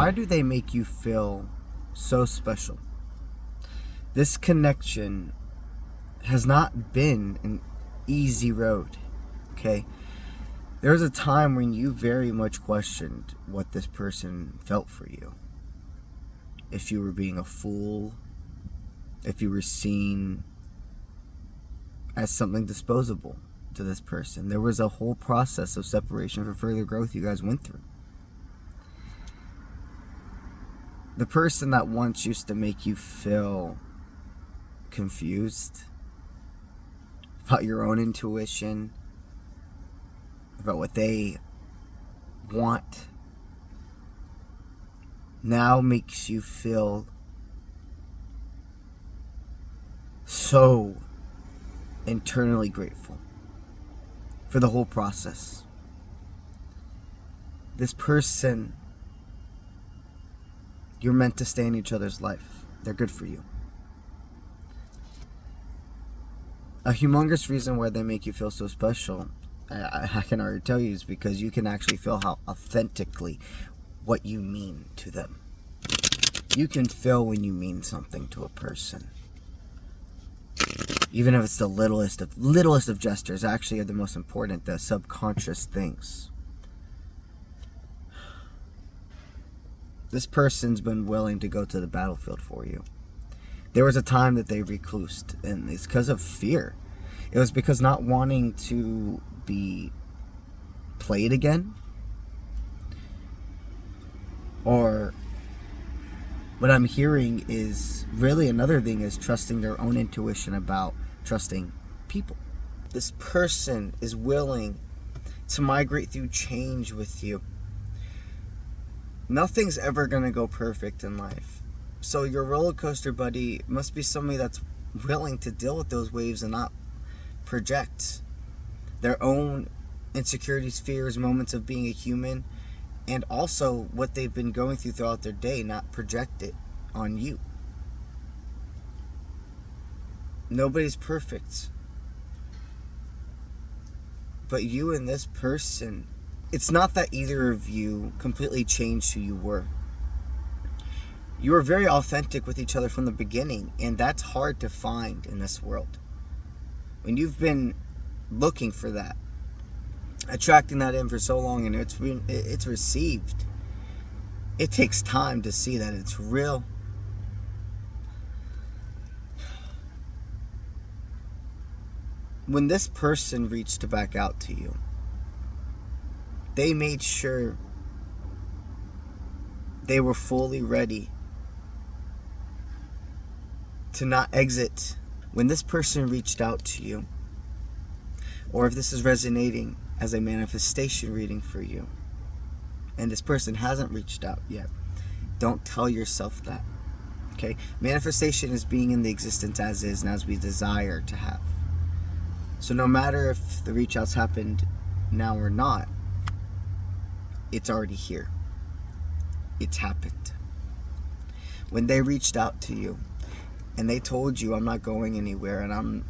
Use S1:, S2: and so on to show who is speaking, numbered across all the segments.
S1: why do they make you feel so special? This connection has not been an easy road, okay? There was a time when you very much questioned what this person felt for you. If you were being a fool, if you were seen as something disposable to this person. There was a whole process of separation for further growth you guys went through. The person that once used to make you feel confused about your own intuition, about what they want, now makes you feel so internally grateful for the whole process. This person, you're meant to stay in each other's life. They're good for you. A humongous reason why they make you feel so special, I can already tell you, is because you can actually feel how authentically what you mean to them. You can feel when you mean something to a person. Even if it's the littlest of gestures, actually are the most important, the subconscious things. This person's been willing to go to the battlefield for you. There was a time that they reclused, and it's because of fear. It was because not wanting to be played again. Or what I'm hearing is really another thing is trusting their own intuition about trusting people. This person is willing to migrate through change with you. Nothing's ever going to go perfect in life. So your roller coaster buddy must be somebody that's willing to deal with those waves and not project their own insecurities, fears, moments of being a human, and also what they've been going through throughout their day, not project it on you. Nobody's perfect. But you and this person, it's not that either of you completely changed who you were. You were very authentic with each other from the beginning, and that's hard to find in this world. When you've been looking for that, attracting that in for so long, and it's received, it takes time to see that it's real. When this person reached back out to you, they made sure they were fully ready to not exit. When this person reached out to you, or if this is resonating as a manifestation reading for you, and this person hasn't reached out yet, don't tell yourself that. Okay? Manifestation is being in the existence as is and as we desire to have. So no matter if the reach outs happened now or not, it's already here. It's happened. When they reached out to you and they told you, I'm not going anywhere, and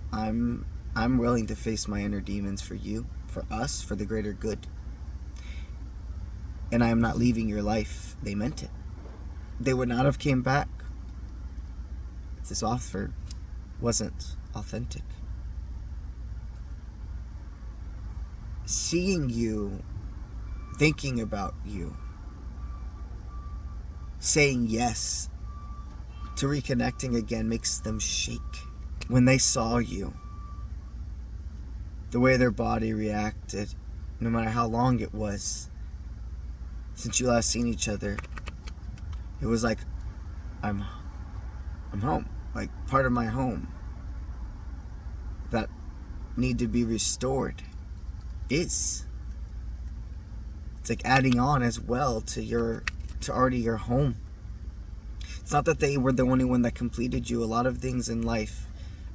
S1: I'm willing to face my inner demons for you, for us, for the greater good, and I am not leaving your life, they meant it. They would not have came back if this offer wasn't authentic. Seeing you, thinking about you, saying yes to reconnecting again makes them shake. When they saw you, the way their body reacted, no matter how long it was since you last seen each other, it was like, I'm home, like part of my home that need to be restored is. It's like adding on as well to already your home. It's not that they were the only one that completed you. A lot of things in life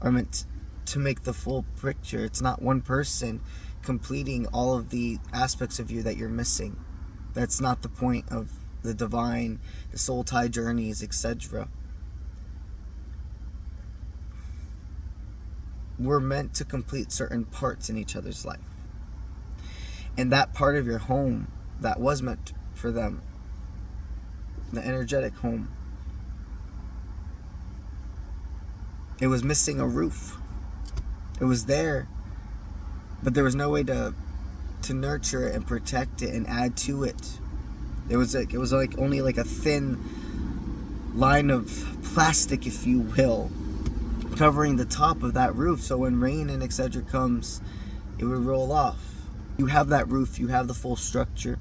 S1: are meant to make the full picture. It's not one person completing all of the aspects of you that you're missing. That's not the point of the divine, the soul tie journeys, etc. We're meant to complete certain parts in each other's life. And that part of your home that was meant for them the energetic home. It was missing a roof. It was there, but there was no way to nurture it and protect it and add to it. It was like only like a thin line of plastic, if you will, covering the top of that roof, so when rain and etc. comes, it would roll off. You have that roof, you have the full structure.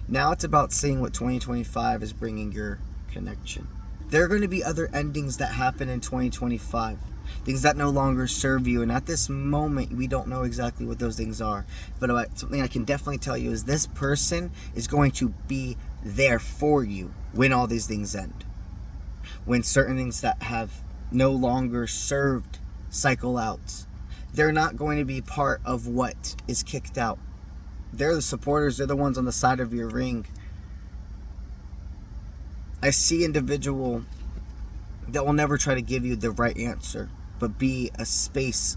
S1: Now it's about seeing what 2025 is bringing your connection. There are going to be other endings that happen in 2025, things that no longer serve you, and at this moment we don't know exactly what those things are, but something I can definitely tell you is this person is going to be there for you when all these things end, when certain things that have no longer served cycle out. They're not going to be part of what is kicked out. They're the supporters, they're the ones on the side of your ring. I see individual that will never try to give you the right answer, but be a space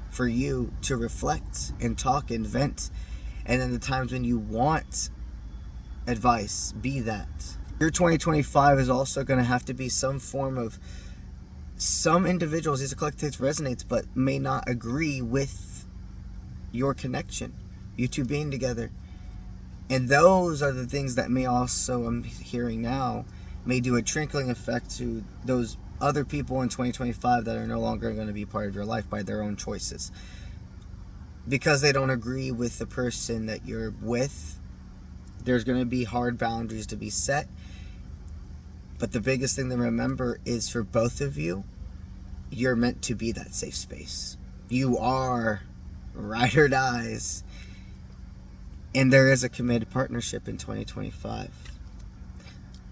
S1: for you to reflect and talk and vent. And then the times when you want advice, be that. Your 2025 is also going to have to be some form of, some individuals, these are collectives, resonates, but may not agree with your connection, you two being together. And those are the things that may also, I'm hearing now, may do a trickling effect to those other people in 2025 that are no longer going to be part of your life by their own choices. Because they don't agree with the person that you're with, there's going to be hard boundaries to be set. But the biggest thing to remember is for both of you, you're meant to be that safe space. You are ride or dies. And there is a committed partnership in 2025.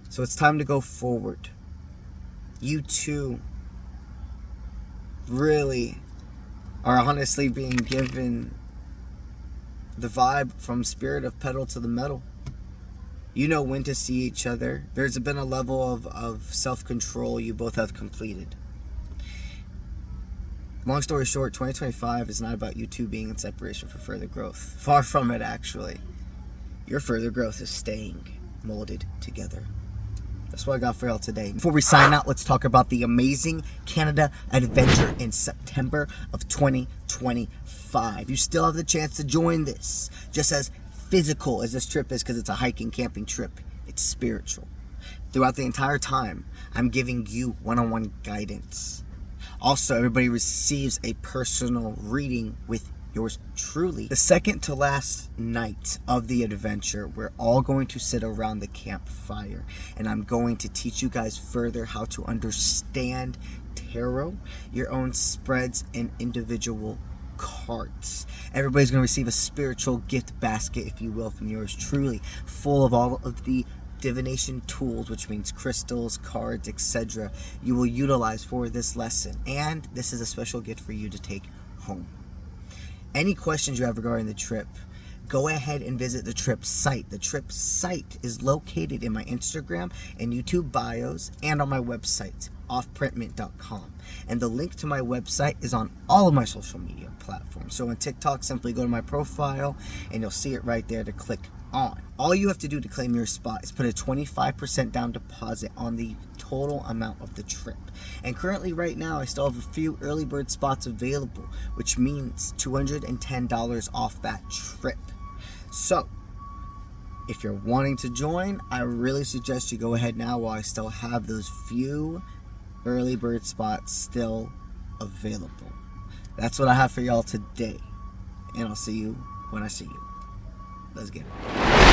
S1: So it's time to go forward. You two really are honestly being given the vibe from spirit of pedal to the metal. You know when to see each other. There's been a level of self-control you both have completed. Long story short, 2025 is not about you two being in separation for further growth. Far from it, actually. Your further growth is staying molded together. That's what I got for y'all today. Before we sign out, let's talk about the amazing Canada adventure in September of 2025. You still have the chance to join this. Just as physical as this trip is, because it's a hiking, camping trip, it's spiritual. Throughout the entire time, I'm giving you one-on-one guidance. Also, everybody receives a personal reading with yours truly. The second to last night of the adventure, we're all going to sit around the campfire, and I'm going to teach you guys further how to understand tarot, your own spreads, and individual cards. Everybody's going to receive a spiritual gift basket, if you will, from yours truly, full of all of the divination tools, which means crystals, cards, etc. you will utilize for this lesson, and this is a special gift for you to take home. Any questions you have regarding the trip, go ahead and visit the trip site. The trip site is located in my Instagram and YouTube bios and on my website, offprintmint.com. And the link to my website is on all of my social media platforms. So on TikTok, simply go to my profile and you'll see it right there to click on. All you have to do to claim your spot is put a 25% down deposit on the total amount of the trip. And currently right now I still have a few early bird spots available, which means $210 off that trip. So if you're wanting to join, I really suggest you go ahead now while I still have those few early bird spots still available. That's what I have for y'all today, and I'll see you when I see you. Let's get it.